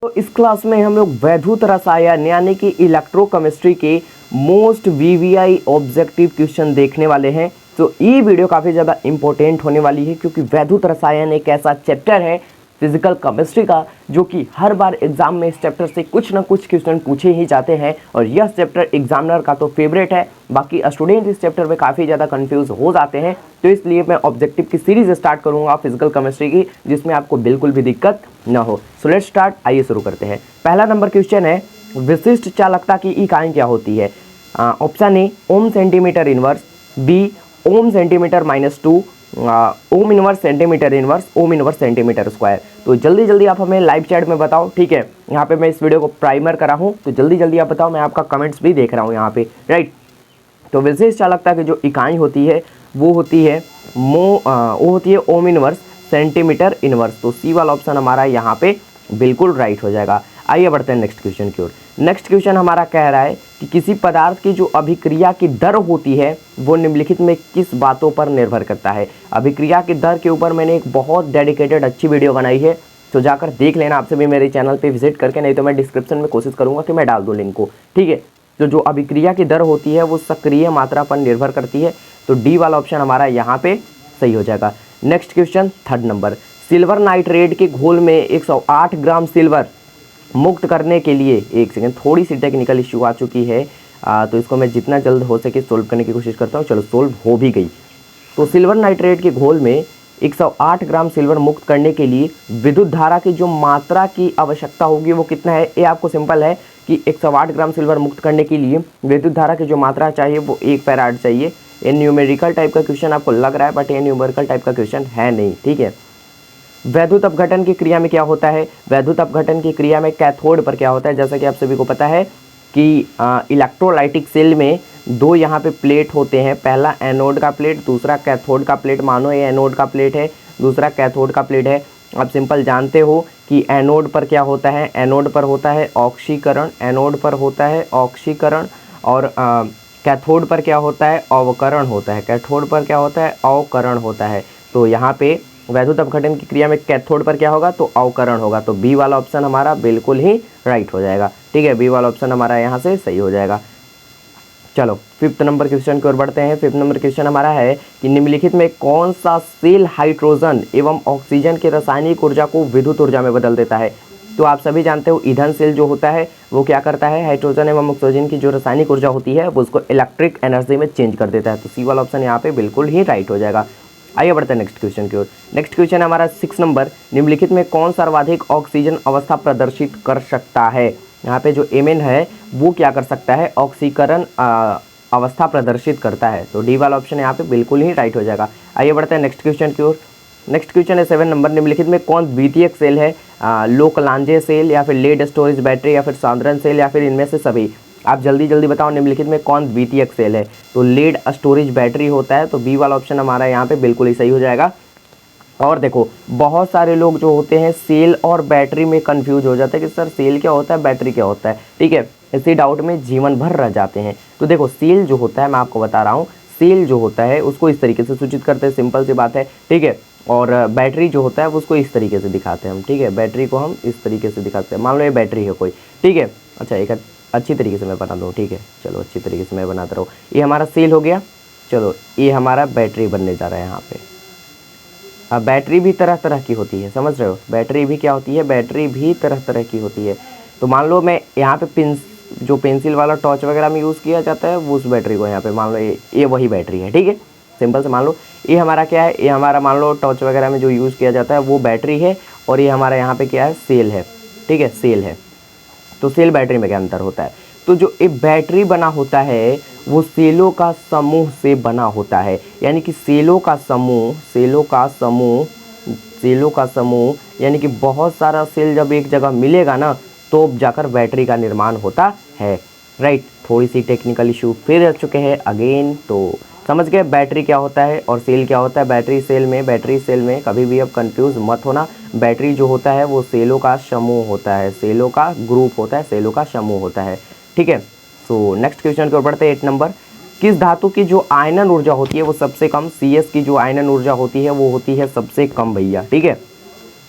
तो इस क्लास में हम लोग वैद्युत रसायन यानी कि इलेक्ट्रोकेमिस्ट्री के मोस्ट वीवीआई ऑब्जेक्टिव क्वेश्चन देखने वाले हैं। तो ये वीडियो काफ़ी ज़्यादा इंपॉर्टेंट होने वाली है क्योंकि वैद्युत रसायन एक ऐसा चैप्टर है फिजिकल केमिस्ट्री का जो कि हर बार एग्जाम में इस चैप्टर से कुछ ना कुछ क्वेश्चन पूछे ही जाते हैं और यह चैप्टर एग्जामिनर का तो फेवरेट है। बाकी स्टूडेंट इस चैप्टर में काफ़ी ज़्यादा कंफ्यूज हो जाते हैं, तो इसलिए मैं ऑब्जेक्टिव की सीरीज स्टार्ट करूंगा फिजिकल केमिस्ट्री की, जिसमें आपको बिल्कुल भी दिक्कत ना हो। सो लेट्स स्टार्ट, आइए शुरू करते हैं। पहला नंबर क्वेश्चन है, विशिष्ट चालकता की इकाई क्या होती है? Option A ohm centimetre inverse, B ohm centimetre -2, ohm inverse centimetre inverse, ohm inverse centimetre square. तो जल्दी जल्दी आप हमें लाइव चैट में बताओ, ठीक है। यहाँ पे मैं इस वीडियो को प्राइमर करा हूँ, तो जल्दी जल्दी आप बताओ, मैं आपका कमेंट्स भी देख रहा हूँ यहाँ पे, राइट। तो विशेष चालकता की जो इकाई होती है वो होती है ओम इनवर्स सेंटीमीटर इनवर्स। तो सी वाला ऑप्शन हमारा यहाँ पे बिल्कुल राइट हो जाएगा। आइए बढ़ते हैं नेक्स्ट क्वेश्चन की ओर। नेक्स्ट क्वेश्चन हमारा कह रहा है कि किसी पदार्थ की जो अभिक्रिया की दर होती है वो निम्नलिखित में किस बातों पर निर्भर करता है? अभिक्रिया की दर के ऊपर मैंने एक बहुत डेडिकेटेड अच्छी वीडियो बनाई है, तो जाकर देख लेना आपसे भी मेरे चैनल पे विजिट करके, नहीं तो मैं डिस्क्रिप्शन में कोशिश करूँगा कि मैं डाल दूँ लिंक को, ठीक है। तो जो अभिक्रिया की दर होती है वो सक्रिय मात्रा पर निर्भर करती है, तो डी वाला ऑप्शन हमारा यहाँ पे सही हो जाएगा। Next question third number, silver nitrate के घोल में 108 ग्राम सिल्वर मुक्त करने के लिए, एक सेकेंड, थोड़ी सी टेक्निकल इश्यू आ चुकी है, तो इसको मैं जितना जल्द हो सके सोल्व करने की कोशिश करता हूँ। चलो सोल्व हो भी गई। तो सिल्वर नाइट्रेट के घोल में 108 ग्राम सिल्वर मुक्त करने के लिए विद्युत धारा की जो मात्रा की आवश्यकता होगी वो कितना है? ये आपको सिंपल है कि 108 ग्राम सिल्वर मुक्त करने के लिए विद्युत धारा की जो मात्रा चाहिए वो 1 फैराड चाहिए। ये न्यूमेरिकल टाइप का क्वेश्चन आपको लग रहा है, बट ये न्यूमेरिकल टाइप का क्वेश्चन है नहीं, ठीक है। वैद्युत अपघटन की क्रिया में क्या होता है? वैद्युत अपघटन की क्रिया में कैथोड पर क्या होता है? जैसा कि आप सभी को पता है कि इलेक्ट्रोलाइटिक सेल में दो यहाँ पे प्लेट होते हैं, पहला एनोड का प्लेट, दूसरा कैथोड का प्लेट। मानो ये एनोड का प्लेट है, दूसरा कैथोड का प्लेट है। आप सिंपल जानते हो कि एनोड पर क्या होता है? एनोड पर होता है ऑक्सीकरण, एनोड पर होता है ऑक्सीकरण, और कैथोड पर क्या होता है? अवकरण होता है। कैथोड पर क्या होता है? अवकरण होता है। तो यहाँ पे वैद्युत अपघटन की क्रिया में कैथोड पर क्या होगा? तो अवकरण होगा। तो बी वाला ऑप्शन हमारा बिल्कुल ही राइट हो जाएगा, ठीक है। बी वाला ऑप्शन हमारा यहाँ से सही हो जाएगा। चलो फिफ्थ नंबर क्वेश्चन की ओर बढ़ते हैं। फिफ्थ नंबर क्वेश्चन हमारा है कि निम्नलिखित में कौन सा सेल हाइड्रोजन एवं ऑक्सीजन की रासायनिक ऊर्जा को विद्युत ऊर्जा में बदल देता है? तो आप सभी जानते हो ईंधन सेल जो होता है वो क्या करता है? हाइड्रोजन एवं ऑक्सीजन की जो रासायनिक ऊर्जा होती है वो उसको इलेक्ट्रिक एनर्जी में चेंज कर देता है। तो सी वाला ऑप्शन यहाँ पे बिल्कुल ही राइट हो जाएगा। आइए बढ़ते हैं नेक्स्ट क्वेश्चन की ओर। नेक्स्ट क्वेश्चन हमारा 6 नंबर, निम्नलिखित में कौन सर्वाधिक ऑक्सीजन अवस्था प्रदर्शित कर सकता है? यहाँ पे जो एमएन है वो क्या कर सकता है? ऑक्सीकरण अवस्था प्रदर्शित करता है। तो डी वाला ऑप्शन यहाँ पे बिल्कुल ही राइट हो जाएगा। आइए बढ़ते हैं नेक्स्ट क्वेश्चन की ओर। नेक्स्ट क्वेश्चन है 7 नंबर, निम्नलिखित में कौन द्वितीयक सेल है? लोकलांजे सेल, या फिर लेड स्टोरेज बैटरी, या फिर सांद्रण सेल, या फिर इनमें से सभी? आप जल्दी जल्दी बताओ निम्नलिखित में कौन द्वितीयक सेल है? तो लेड स्टोरेज बैटरी होता है। तो बी वाला ऑप्शन हमारा यहाँ पे बिल्कुल ही सही हो जाएगा। और देखो बहुत सारे लोग जो होते हैं सेल और बैटरी में कंफ्यूज हो जाते हैं कि सर सेल क्या होता है, बैटरी क्या होता है, ठीक है। इसी डाउट में जीवन भर रह जाते हैं। तो देखो सेल जो होता है, मैं आपको बता रहा हूँ, सेल जो होता है उसको इस तरीके से सूचित करते हैं, सिंपल सी बात है, ठीक है। और बैटरी जो होता है उसको इस तरीके से दिखाते हैं हम, ठीक है। बैटरी को हम इस तरीके से दिखाते हैं। मान लो ये बैटरी है कोई, ठीक है। अच्छा एक अच्छी तरीके से मैं बना दूँ, ठीक है। चलो अच्छी तरीके से मैं बनाता रहूँ। ये हमारा सेल हो गया, चलो ये हमारा बैटरी बनने जा रहा है यहाँ पे। अब बैटरी भी तरह तरह की होती है, समझ रहे हो? बैटरी भी क्या होती है? बैटरी भी तरह तरह की होती है। तो मान लो मैं यहाँ पे जो पेंसिल वाला टॉर्च वगैरह में यूज़ किया जाता है वो उस बैटरी को यहाँ पे मान लो ये वही बैटरी है, ठीक है। सिंपल से मान लो ये हमारा क्या है? ये हमारा मान लो टॉर्च वगैरह में जो यूज़ किया जाता है वो बैटरी है, और ये हमारा यहाँ पे क्या है? सेल है, ठीक है, सेल है। तो सेल बैटरी में क्या अंतर होता है? तो जो एक बैटरी बना होता है वो सेलों का समूह से बना होता है, यानी कि सेलों का समूह यानी कि बहुत सारा सेल जब एक जगह मिलेगा ना तो जाकर बैटरी का निर्माण होता है, राइट। थोड़ी सी टेक्निकल इशू फिर आ चुके हैं अगेन, तो समझ गए बैटरी क्या होता है और सेल क्या होता है? बैटरी सेल में कभी भी अब कंफ्यूज मत होना। बैटरी जो होता है वो सेलों का समूह होता है, सेलों का ग्रुप होता है, सेलों का समूह होता है, ठीक है। सो नेक्स्ट क्वेश्चन की ओर बढ़ते हैं। 8 नंबर, किस धातु की जो आयनन ऊर्जा होती है वो सबसे कम? CS की जो आयनन ऊर्जा होती है वो होती है सबसे कम भैया, ठीक है।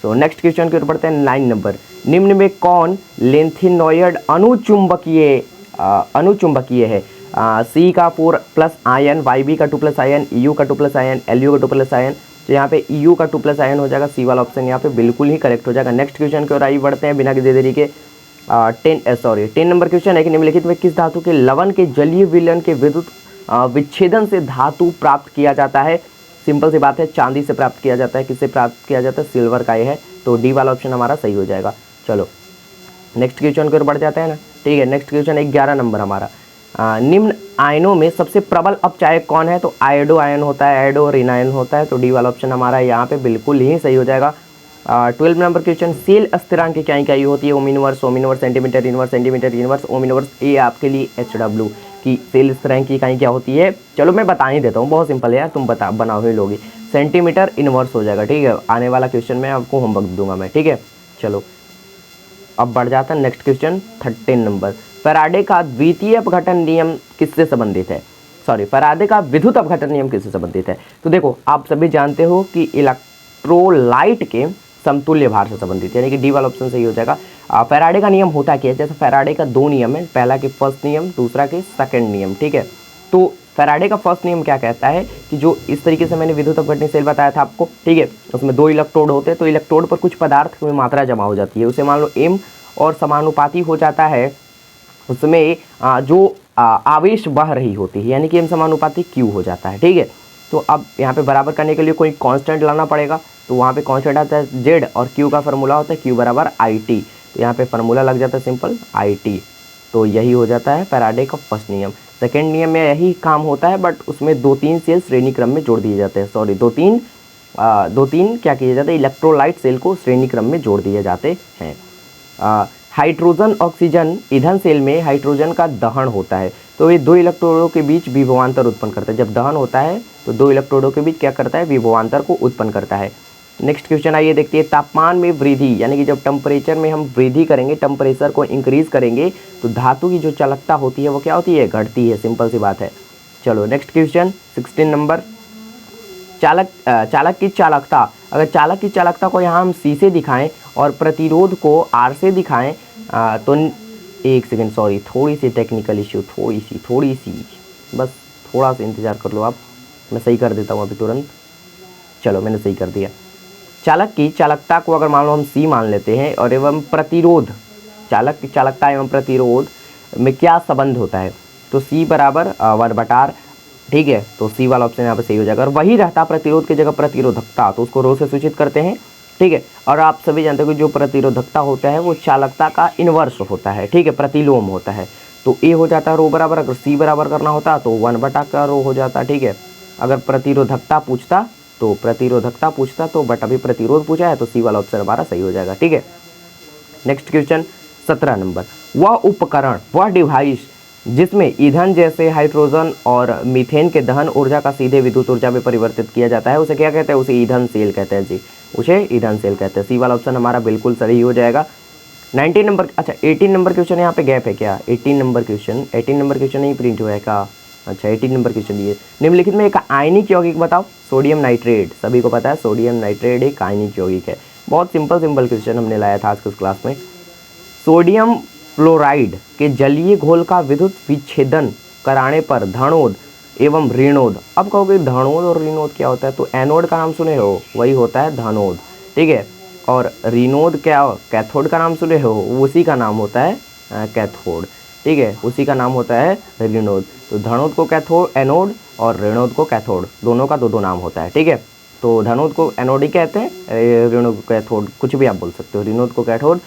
सो नेक्स्ट क्वेश्चन की ओर बढ़ते हैं। 9 नंबर, निम्न में कौन लेंथिनॉयड अनुचुंबकीय है? सी का 4+ आयन, YB का 2+ आयन, EU का 2+ आयन, LU का 2+ आयन। तो यहाँ पे EU का 2+ आयन हो जाएगा, सी वाला ऑप्शन यहाँ पे बिल्कुल ही करेक्ट हो जाएगा। नेक्स्ट क्वेश्चन की ओर आइए बढ़ते हैं बिना किसी देरी के। 10 नंबर क्वेश्चन है कि निम्नलिखित में किस धातु के लवण के जलीय विलयन के विद्युत विच्छेदन से धातु प्राप्त किया जाता है? सिंपल सी बात है, चांदी से प्राप्त किया जाता है। किससे प्राप्त किया जाता है? सिल्वर का ये है, तो डी वाला ऑप्शन हमारा सही हो जाएगा। चलो नेक्स्ट क्वेश्चन की ओर बढ़ जाते हैं ना, ठीक है। नेक्स्ट क्वेश्चन 11 नंबर हमारा, निम्न आयनों में सबसे प्रबल अपचायक कौन है? तो आयोडो आयन होता है, आयोडो और इनायन होता है, तो डी वाला ऑप्शन हमारा यहाँ पे बिल्कुल ही सही हो जाएगा। 12 नंबर क्वेश्चन, सेल स्थिरांक की क्या इकाई होती है? ओम inverse, centimetre inverse, ohm inverse. ये आपके लिए HW की सेल स्थिरांक की इकाई क्या होती है? चलो मैं बता ही देता हूँ, बहुत सिंपल है यार, तुम बनाओ ही लोगे। सेंटीमीटर इनवर्स हो जाएगा, ठीक है। आने वाला क्वेश्चन में आपको होमवर्क दूंगा मैं, ठीक है। चलो अब बढ़ जाता है नेक्स्ट क्वेश्चन 13 नंबर, फैराडे का द्वितीय अपघटन नियम किससे संबंधित है? फैराडे का विद्युत अपघटन नियम किससे संबंधित है? तो देखो आप सभी जानते हो कि इलेक्ट्रोलाइट के समतुल्य भार से संबंधित, यानी कि डी वाला ऑप्शन सही हो जाएगा। फैराडे का नियम होता क्या है? जैसे फैराडे का 2 नियम है, पहला के फर्स्ट नियम, दूसरा के सेकंड नियम, ठीक है। तो फैराडे का फर्स्ट नियम क्या कहता है कि जो इस तरीके से मैंने विद्युत अपघटन सेल बताया था आपको, ठीक है, उसमें 2 इलेक्ट्रोड होते हैं, तो इलेक्ट्रोड पर कुछ पदार्थ में मात्रा जमा हो जाती है, उसे मान लो m और समानुपाती हो जाता है उसमें जो आवेश बह रही होती है, यानी कि m समानुपाती q हो जाता है, ठीक है। तो अब यहाँ पे बराबर करने के लिए कोई कांस्टेंट लाना पड़ेगा, तो वहाँ पे कांस्टेंट आता है z और q का फार्मूला होता है q बराबर IT, तो यहाँ पे फार्मूला लग जाता है सिंपल IT। तो यही हो जाता है फैराडे का फर्स्ट नियम। सेकेंड नियम में यही काम होता है, बट उसमें 2-3 सेल श्रेणी क्रम में जोड़ दिए जाते हैं, सॉरी 2-3 क्या किए जाते हैं, इलेक्ट्रोलाइट सेल को श्रेणी क्रम में जोड़ दिए जाते हैं। हाइड्रोजन ऑक्सीजन ईंधन सेल में हाइड्रोजन का दहन होता है, तो ये 2 इलेक्ट्रोडों के बीच विभवांतर उत्पन्न करता है। जब दहन होता है तो 2 इलेक्ट्रोडों के बीच क्या करता है? विभवांतर को उत्पन्न करता है। नेक्स्ट क्वेश्चन आइए देखते हैं, तापमान में वृद्धि, यानी कि जब टेम्परेचर में हम वृद्धि करेंगे, टेम्परेचर को इंक्रीज करेंगे, तो धातु की जो चालकता होती है वो क्या होती है? घटती है, सिंपल सी बात है। चलो नेक्स्ट क्वेश्चन 16 नंबर, चालक की चालकता, अगर चालक की चालकता को यहाँ हम C से दिखाएं और प्रतिरोध को R से दिखाएं, तो एक सेकेंड, सॉरी थोड़ी सी टेक्निकल इश्यू, थोड़ी सी बस थोड़ा सा इंतज़ार कर लो आप, मैं सही कर देता हूँ अभी तुरंत। चलो मैंने सही कर दिया। चालक की चालकता को अगर मान लो हम C मान लेते हैं, और एवं प्रतिरोध, चालक की चालकता एवं प्रतिरोध में क्या संबंध होता है? तो C बराबर 1/R, ठीक है, तो सी वाला ऑप्शन यहाँ पे सही हो जाएगा। और वही रहता प्रतिरोध की जगह प्रतिरोधकता, तो उसको रो से सूचित करते हैं, ठीक है। और आप सभी जानते हो कि जो प्रतिरोधकता होता है वो चालकता का इन्वर्स होता है, ठीक है, प्रतिलोम होता है। तो ए हो जाता है रो बराबर, अगर सी बराबर करना होता तो 1/रो हो जाता, ठीक है। अगर प्रतिरोधकता पूछता तो बट अभी प्रतिरोध पूछा है, तो सी वाला ऑप्शन हमारा सही हो जाएगा, ठीक है। नेक्स्ट क्वेश्चन 17 नंबर, वह उपकरण, वह डिवाइस जिसमें ईंधन जैसे हाइड्रोजन और मीथेन के दहन ऊर्जा का सीधे विद्युत ऊर्जा में परिवर्तित किया जाता है, उसे क्या कहते हैं? उसे ईंधन सेल कहते हैं जी, उसे ईंधन सेल कहते हैं। सी वाला ऑप्शन हमारा बिल्कुल सही हो जाएगा। 19 नंबर, अच्छा 18 नंबर क्वेश्चन यहाँ पे गैप है क्या? 18 नंबर क्वेश्चन नहीं प्रिंट हुआ है क्या? अच्छा 18 नंबर क्वेश्चन ये, निम्नलिखित में एक आयनिक यौगिक बताओ। सोडियम नाइट्रेट, सभी को पता है सोडियम नाइट्रेट एक आयनिक यौगिक है। बहुत सिंपल क्वेश्चन हमने लाया था आज की क्लास में। सोडियम फ्लोराइड के जलीय घोल का विद्युत विच्छेदन कराने पर धनोद एवं ऋणोद, अब कहोगे धनोद और ऋणोद क्या होता है? तो एनोड का नाम सुने हो, वही होता है धनोद, ठीक है। और ऋणोद क्या, कैथोड का नाम सुने हो, उसी का नाम होता है कैथोड, ठीक है, उसी का नाम होता है ऋणोद। तो धनोद को कैथोड एनोड और ऋणोद को कैथोड, दोनों का दो नाम होता है, ठीक है। तो धनोद को एनोड ही कहते हैं, ऋणोद को कैथोड, कुछ भी आप बोल सकते हो, ऋणोद को कैथोड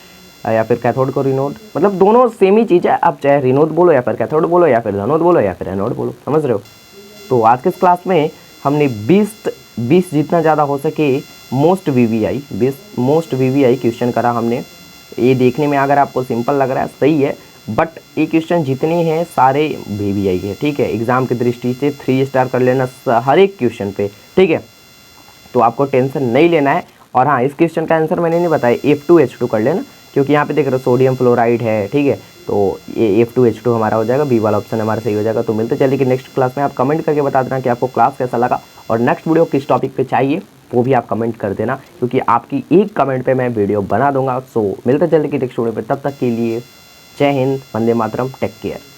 या फिर कैथोड को ऋणोद, मतलब दोनों सेम ही चीज़ है। आप चाहे ऋणोद बोलो या फिर कैथोड बोलो या फिर धनोद बोलो या फिर एनोड बोलो, समझ रहे हो। तो आज के इस क्लास में हमने 20 जितना ज़्यादा हो सके मोस्ट वीवीआई क्वेश्चन करा हमने। ये देखने में अगर आपको सिंपल लग रहा है सही है, बट ये क्वेश्चन जितने हैं सारे वीवीआई है, ठीक है। एग्जाम की दृष्टि से 3 स्टार कर लेना हर एक क्वेश्चन पे, ठीक है। तो आपको टेंशन नहीं लेना है। और हाँ, इस क्वेश्चन का आंसर मैंने नहीं बताया, F2H2 कर लेना, क्योंकि यहाँ पे देख रहे हो सोडियम फ्लोराइड है, ठीक है। तो ये F2H2 हमारा हो जाएगा, बी वाला ऑप्शन हमारा सही हो जाएगा। तो मिलते चलिए कि नेक्स्ट क्लास में आप कमेंट करके बता देना कि आपको क्लास कैसा लगा और नेक्स्ट वीडियो किस टॉपिक पे चाहिए। वो भी आप कमेंट कर देना, क्योंकि आपकी एक कमेंट पे मैं वीडियो बना दूंगा। सो मिलते जल्दी की नेक्स्ट वीडियो पे, तब तक के लिए जय हिंद, वंदे मातरम, टेक केयर।